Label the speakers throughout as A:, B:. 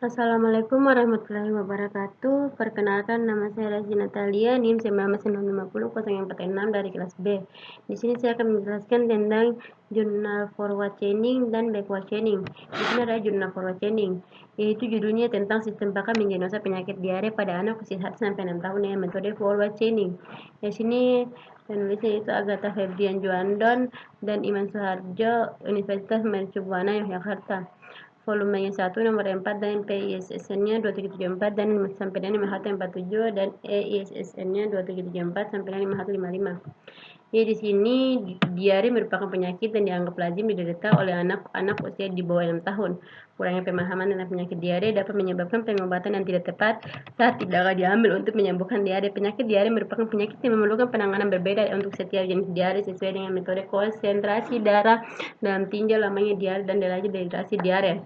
A: Assalamualaikum warahmatullahi wabarakatuh. Perkenalkan, nama saya Rasi Natalia, NIM 1950 dari kelas B. Di sini saya akan menjelaskan tentang jurnal forward chaining dan backward chaining. Di sini ada jurnal forward chaining, yaitu judulnya tentang sistem pakan mendiagnosa penyakit diare pada anak usia 1 sampai 6 tahun dengan metode forward chaining. Di sini penulisnya itu Agatha Febrian Juandon dan Iman Suharjo, Universitas Mercubuana, Yogyakarta. Volumenya 1 nomor 4 dan PISSN-nya 2774 dan sampai dengan 5147 dan EISSN-nya 2774 sampai dengan 5155. Jadi di sini diare merupakan penyakit yang dianggap lazim diderita oleh anak-anak usia di bawah 6 tahun. Kurangnya pemahaman tentang penyakit diare dapat menyebabkan pengobatan yang tidak tepat saat tidak diambil untuk menyembuhkan diare. Penyakit diare merupakan penyakit yang memerlukan penanganan berbeda untuk setiap jenis diare sesuai dengan metode konsentrasi darah dalam tinjau lamanya diare dan derajat dehidrasi diare.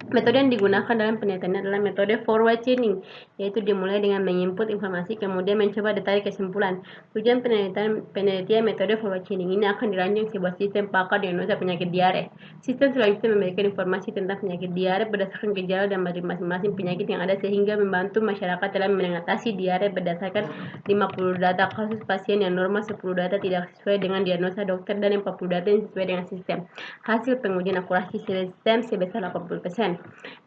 A: Metode yang digunakan dalam penelitian adalah metode forward chaining, yaitu dimulai dengan menginput informasi kemudian mencoba ditarik kesimpulan. Tujuan penelitian metode forward chaining ini akan dirancang sebuah sistem pakar diagnosa penyakit diare. Sistem selanjutnya memberikan informasi tentang penyakit diare berdasarkan gejala dan masing-masing penyakit yang ada sehingga membantu masyarakat dalam mengatasi diare berdasarkan 50 data kasus pasien yang normal, 10 data tidak sesuai dengan diagnosa dokter, dan 40 data yang sesuai dengan sistem. Hasil pengujian akurasi sistem sebesar 80%.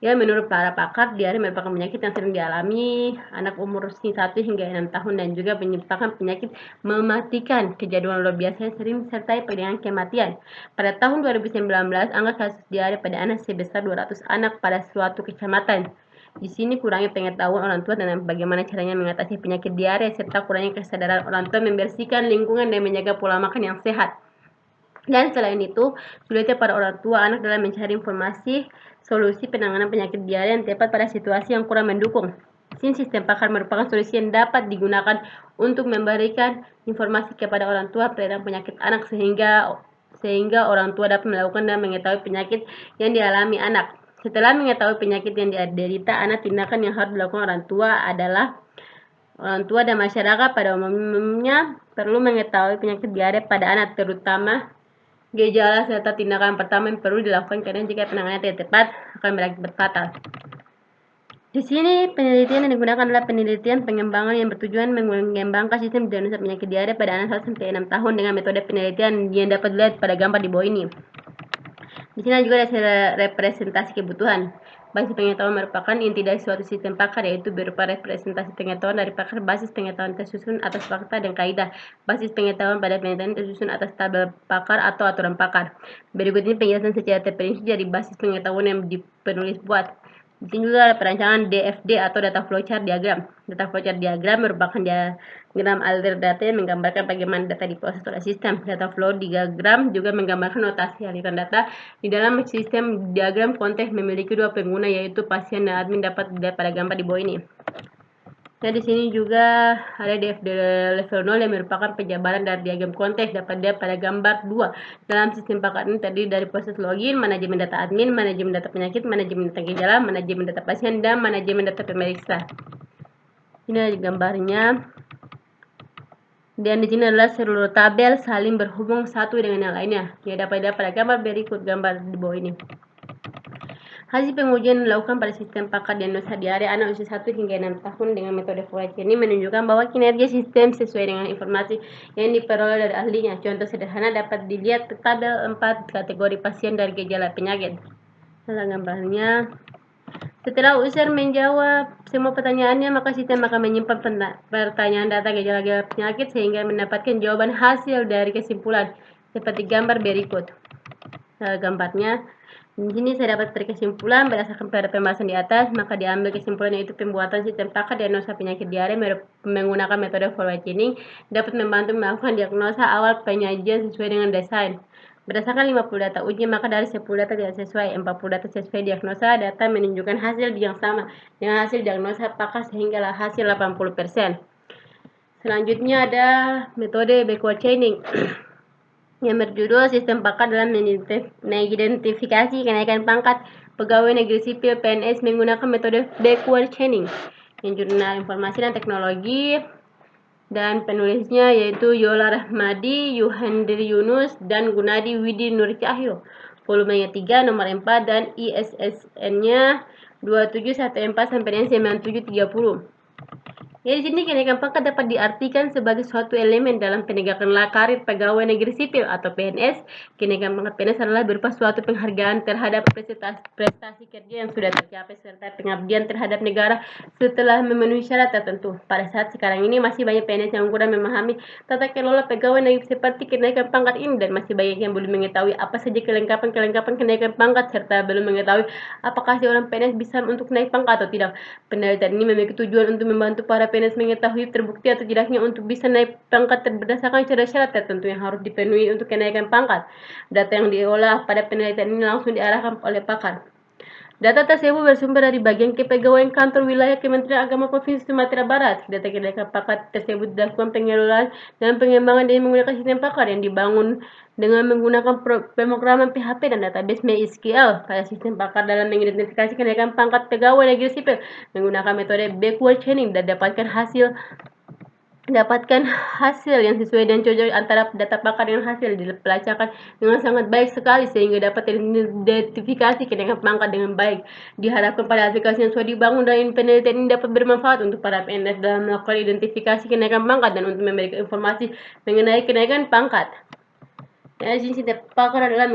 A: Ya, menurut para pakar, diare merupakan penyakit yang sering dialami anak umur 1 hingga 6 tahun dan juga menyebabkan penyakit mematikan. Kejadian luar biasa sering disertai dengan kematian. Pada tahun 2019, angka kasus diare pada anak sebesar 200 anak pada suatu kecamatan. Di sini kurangnya pengetahuan orang tua tentang bagaimana caranya mengatasi penyakit diare serta kurangnya kesadaran orang tua membersihkan lingkungan dan menjaga pola makan yang sehat. Dan selain itu, sulitnya para orang tua anak dalam mencari informasi solusi penanganan penyakit diare yang tepat pada situasi yang kurang mendukung. Sistem pakar merupakan solusi yang dapat digunakan untuk memberikan informasi kepada orang tua tentang penyakit anak sehingga orang tua dapat melakukan dan mengetahui penyakit yang dialami anak. Setelah mengetahui penyakit yang diderita anak, tindakan yang harus dilakukan orang tua dan masyarakat pada umumnya perlu mengetahui penyakit diare pada anak, terutama gejala serta tindakan pertama yang perlu dilakukan karena jika penanganan tidak tepat akan berakibat fatal. Di sini penelitian yang digunakan adalah penelitian pengembangan yang bertujuan mengembangkan sistem diagnosa penyakit diare pada anak 1 sampai 6 tahun dengan metode penelitian yang dapat dilihat pada gambar di bawah ini. Di sini juga ada representasi kebutuhan. Basis pengetahuan merupakan inti dari suatu sistem pakar, yaitu berupa representasi pengetahuan dari pakar. Basis pengetahuan tersusun atas fakta dan kaidah. Basis pengetahuan pada penelitian tersusun atas tabel pakar atau aturan pakar. Berikut ini penjelasan secara terperinci dari basis pengetahuan yang penulis buat. Di sini juga ada perancangan DFD atau data flowchart diagram. Data flowchart diagram merupakan diagram alur data yang menggambarkan bagaimana data diproses oleh sistem. Data flow diagram juga menggambarkan notasi aliran data. Di dalam sistem diagram konteks memiliki dua pengguna, yaitu pasien dan admin, dapat dilihat pada gambar di bawah ini. Nah, di sini juga ada DFD level 0 yang merupakan penjabaran dari diagram konteks, dapat dilihat pada gambar 2. Dalam sistem pakar ini terdiri dari proses login, manajemen data admin, manajemen data penyakit, manajemen data gejala, manajemen data pasien, dan manajemen data pemeriksa. Ini ada gambarnya. Dan di sini adalah seluruh tabel saling berhubung satu dengan yang lainnya. Ya, dapat dilihat pada gambar berikut gambar di bawah ini. Hasil pengujian dilakukan pada sistem pakar diagnosa diare anak usia 1 hingga 6 tahun dengan metode forward chaining menunjukkan bahwa kinerja sistem sesuai dengan informasi yang diperoleh dari ahlinya. Contoh sederhana dapat dilihat di tabel 4 kategori pasien dari gejala penyakit. Nah, gambarnya. Setelah user menjawab semua pertanyaannya, maka sistem akan menyimpan pertanyaan data gejala penyakit sehingga mendapatkan jawaban hasil dari kesimpulan seperti gambar berikut. Nah, gambarnya. Di sini saya dapat kesimpulan berdasarkan pada pembahasan di atas, maka diambil kesimpulan yaitu pembuatan sistem pakar diagnosa penyakit diare menggunakan metode forward chaining dapat membantu melakukan diagnosa awal penyajian sesuai dengan desain. Berdasarkan 50 data uji, maka dari 10 data tidak sesuai, 40 data sesuai diagnosa, data menunjukkan hasil yang sama dengan hasil diagnosa pakar sehinggalah hasil 80%. Selanjutnya ada metode backward chaining yang berjudul sistem pakar dalam mengidentifikasi kenaikan pangkat pegawai negeri sipil PNS menggunakan metode backward chaining. Yang jurnal informasi dan teknologi dan penulisnya yaitu Yola Rahmadi, Yuhandri Yunus, dan Gunadi Widi Nur Cahyo. Volumenya 3 nomor 4 dan ISSN-nya 2714 sampai dengan 9730. Jadi di sini kenaikan pangkat dapat diartikan sebagai suatu elemen dalam penegakan karir pegawai negeri sipil atau PNS. Kenaikan pangkat PNS adalah berupa suatu penghargaan terhadap prestasi kerja yang sudah tercapai serta pengabdian terhadap negara setelah memenuhi syarat tertentu. Pada saat sekarang ini masih banyak PNS yang kurang memahami tata kelola pegawai negeri seperti kenaikan pangkat ini dan masih banyak yang belum mengetahui apa saja kelengkapan kenaikan pangkat serta belum mengetahui apakah seorang PNS bisa untuk naik pangkat atau tidak. Penelitian ini memiliki tujuan untuk membantu para PNS mengetahui terbukti atau tidaknya untuk bisa naik pangkat berdasarkan syarat-syarat tertentu yang harus dipenuhi untuk kenaikan pangkat. Data yang diolah pada penelitian ini langsung diarahkan oleh pakar. Data tersebut bersumber dari bagian kepegawaian kantor wilayah Kementerian Agama Provinsi Sumatera Barat. Data kenaikan pangkat tersebut dilakukan pengelolaan dan pengembangan dengan menggunakan sistem pakar yang dibangun dengan menggunakan pemrograman PHP dan database MySQL. Pada sistem pakar dalam mengidentifikasi kenaikan pangkat pegawai negeri sipil menggunakan metode backward chaining dan dapatkan hasil yang sesuai dan cocok antara data pakar dengan hasil dipelacakkan dengan sangat baik sekali sehingga dapat teridentifikasi kenaikan pangkat dengan baik. Diharapkan pada aplikasi yang sudah dibangun dan penelitian ini dapat bermanfaat untuk para PNS dalam melakukan identifikasi kenaikan pangkat dan untuk memberikan informasi mengenai kenaikan pangkat. Sini pakar adalah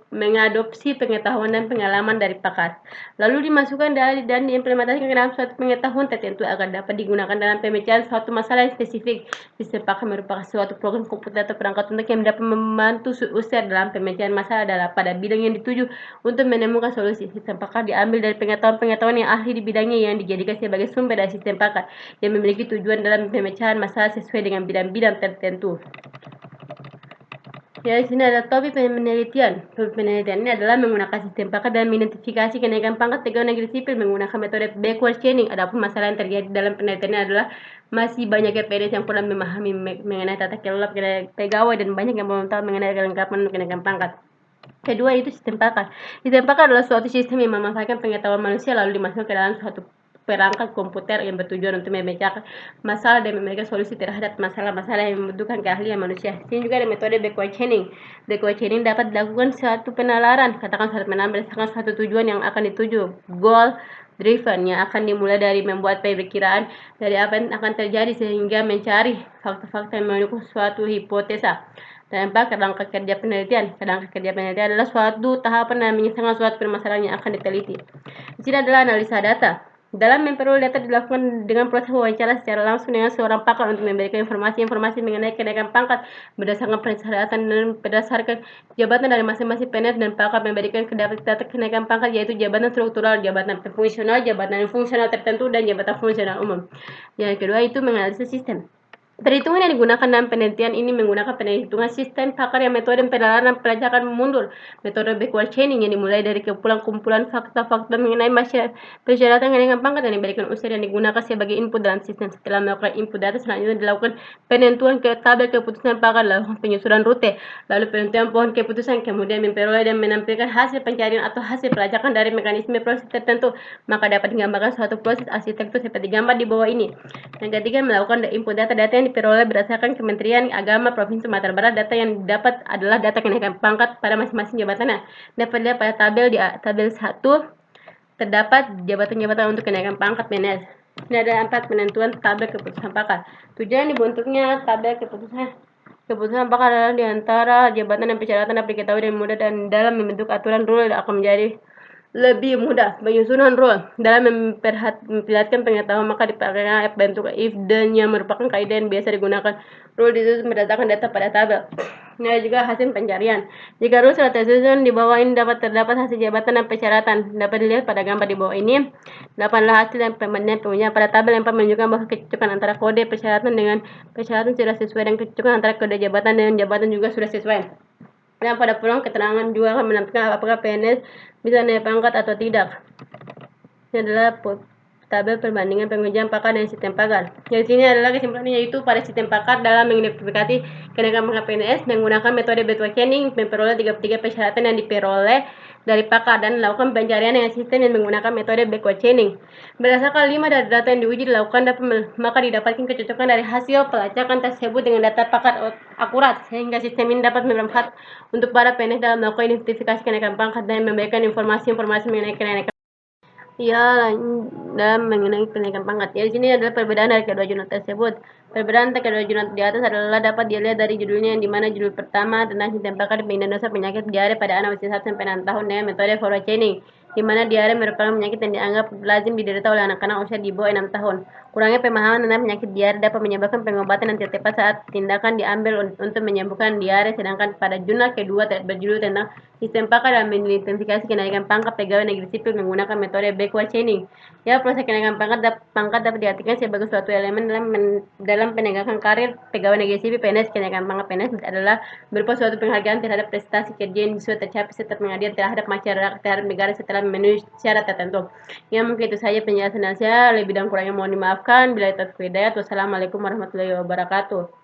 A: mengadopsi pengetahuan dan pengalaman dari pakar, lalu dimasukkan dan diimplementasikan ke dalam suatu pengetahuan tertentu agar dapat digunakan dalam pemecahan suatu masalah yang spesifik. Sistem pakar merupakan suatu program komputer atau perangkat untuk yang dapat membantu user dalam pemecahan masalah pada bidang yang dituju untuk menemukan solusi. Sistem pakar diambil dari pengetahuan yang ahli di bidangnya yang dijadikan sebagai sumber dari sistem pakar yang memiliki tujuan dalam pemecahan masalah sesuai dengan bidang-bidang tertentu. Ya, di sini ada topik penelitian. Topik penelitian ini adalah menggunakan sistem pakar dalam mengidentifikasi kenaikan pangkat pegawai negeri sipil menggunakan metode backward chaining. Adapun masalah yang terjadi dalam penelitian ini adalah masih banyak PNS yang kurang memahami mengenai tata kelola pegawai dan banyak yang belum tahu mengenai kelengkapan kenaikan pangkat. Kedua itu sistem pakar. Sistem pakar adalah suatu sistem yang memanfaatkan pengetahuan manusia lalu dimasukkan ke dalam suatu perangkat komputer yang bertujuan untuk memecahkan masalah dan memberikan solusi terhadap masalah-masalah yang membutuhkan keahlian manusia. Ini juga ada metode backward chaining. Backward chaining dapat dilakukan suatu penalaran, katakan suatu penalaran berdasarkan suatu tujuan yang akan dituju, goal driven, yang akan dimulai dari membuat perkiraan dari apa yang akan terjadi sehingga mencari fakta-fakta yang mendukung suatu hipotesa. Dan kerangka kerja penelitian. Kerangka kerja penelitian adalah suatu tahapan yang menyelesaikan suatu permasalahan yang akan diteliti. Di sini adalah analisa data. Dalam memperoleh data dilakukan dengan proses wawancara secara langsung dengan seorang pakar untuk memberikan informasi-informasi mengenai kenaikan pangkat berdasarkan persyaratan dan berdasarkan jabatan dari masing-masing PNS dan pakar memberikan data kenaikan pangkat yaitu jabatan struktural, jabatan fungsional, jabatan fungsional tertentu, dan jabatan fungsional umum. Yang kedua itu menganalisis sistem. Perhitungan yang digunakan dalam penelitian ini menggunakan perhitungan sistem pakar yang metode penalaran pelacakan mundur, metode backward chaining yang dimulai dari kumpulan fakta-fakta mengenai persyaratan kenaikan pangkat yang diberikan user yang digunakan sebagai input dalam sistem. Setelah melakukan input data, selanjutnya dilakukan penentuan ke tabel keputusan pakar, lalu penyusunan rute, lalu penentuan pohon keputusan, kemudian memperoleh dan menampilkan hasil pencarian atau hasil pelacakan dari mekanisme proses tertentu. Maka dapat digambarkan suatu proses arsitektur seperti gambar di bawah ini. Yang ketiga, melakukan input data yang diperoleh berdasarkan Kementerian Agama Provinsi Sumatera Barat. Data yang didapat adalah data kenaikan pangkat pada masing-masing jabatannya. Dapat dilihat pada tabel 1 terdapat jabatan-jabatan untuk kenaikan pangkat PNS. Ini ada 4 penentuan tabel keputusan pakar. Tujuan dibentuknya tabel keputusan pakar adalah diantara jabatan dan persyaratan dapat diketahui dengan mudah dan dalam membentuk aturan rule akan menjadi lebih mudah. Penyusunan rule dalam memperlihatkan pengetahuan maka dipakai bentuk if dan yang merupakan kaidah yang biasa digunakan. Rule disusun berdasarkan data pada tabel. Ini juga hasil pencarian. Jika rule sudah tersusun di bawah ini terdapat hasil jabatan dan persyaratan. Dapat dilihat pada gambar di bawah ini. Dapatlah hasil dan pembandingan punya pada tabel yang menunjukkan bahwa kecocokan antara kode persyaratan dengan persyaratan sudah sesuai dan kecocokan antara kode jabatan dengan jabatan juga sudah sesuai. Dan pada pulang keterangan juga akan menampilkan apakah PNS bisa naik pangkat atau tidak. Ini adalah tabel perbandingan pengujian pakar dan sistem pakar. Di sini adalah kesimpulannya yaitu pada sistem pakar dalam mengidentifikasi kenaikan pangkat PNS menggunakan metode backward chaining memperoleh 33 persyaratan yang diperoleh dari pakar dan melakukan pencarian dengan sistem yang menggunakan metode backward chaining. Berdasarkan 5 dari data yang diuji dilakukan maka didapatkan kecocokan dari hasil pelacakan tersebut dengan data pakar akurat sehingga sistem ini dapat bermanfaat untuk para PNS dalam melakukan identifikasi kenaikan pangkat dan memberikan informasi mengenai kenaikan Ya, dalam mengenai kenaikan pangkat. Ya, di sini adalah perbedaan dari kedua jurnal tersebut. Perbedaan antara kedua jurnal di atas adalah dapat dilihat dari judulnya, yang dimana judul pertama tentang sistem pakan penyindian dosa penyakit diare pada anak usia 1 sampai 6 tahun dengan metode forward chaining, di mana diare merupakan penyakit yang dianggap lazim diderita oleh anak-anak usia di bawah 6 tahun. Kurangnya pemahaman tentang penyakit diare dapat menyebabkan pengobatan yang tidak tepat saat tindakan diambil untuk menyembuhkan diare, sedangkan pada jurnal kedua berjudul tentang sistem pakan dan mengidentifikasi kenaikan pangkat pegawai negeri sipil menggunakan metode backward chaining. Ya, proses kenaikan pangkat dapat diartikan sebagai suatu elemen dalam penegakan karir pegawai negeri sipil PNS. Kenaikan pangkat PNS adalah berupa suatu penghargaan terhadap prestasi kerja yang sudah tercapai serta pengabdian terhadap masyarakat terhadap negara setelah memenuhi syarat tertentu. Ya, mungkin itu saja penjelasan saya. Lebih dan kurangnya mohon dimaafkan. Bila itu hidayah. Wassalamualaikum warahmatullahi wabarakatuh.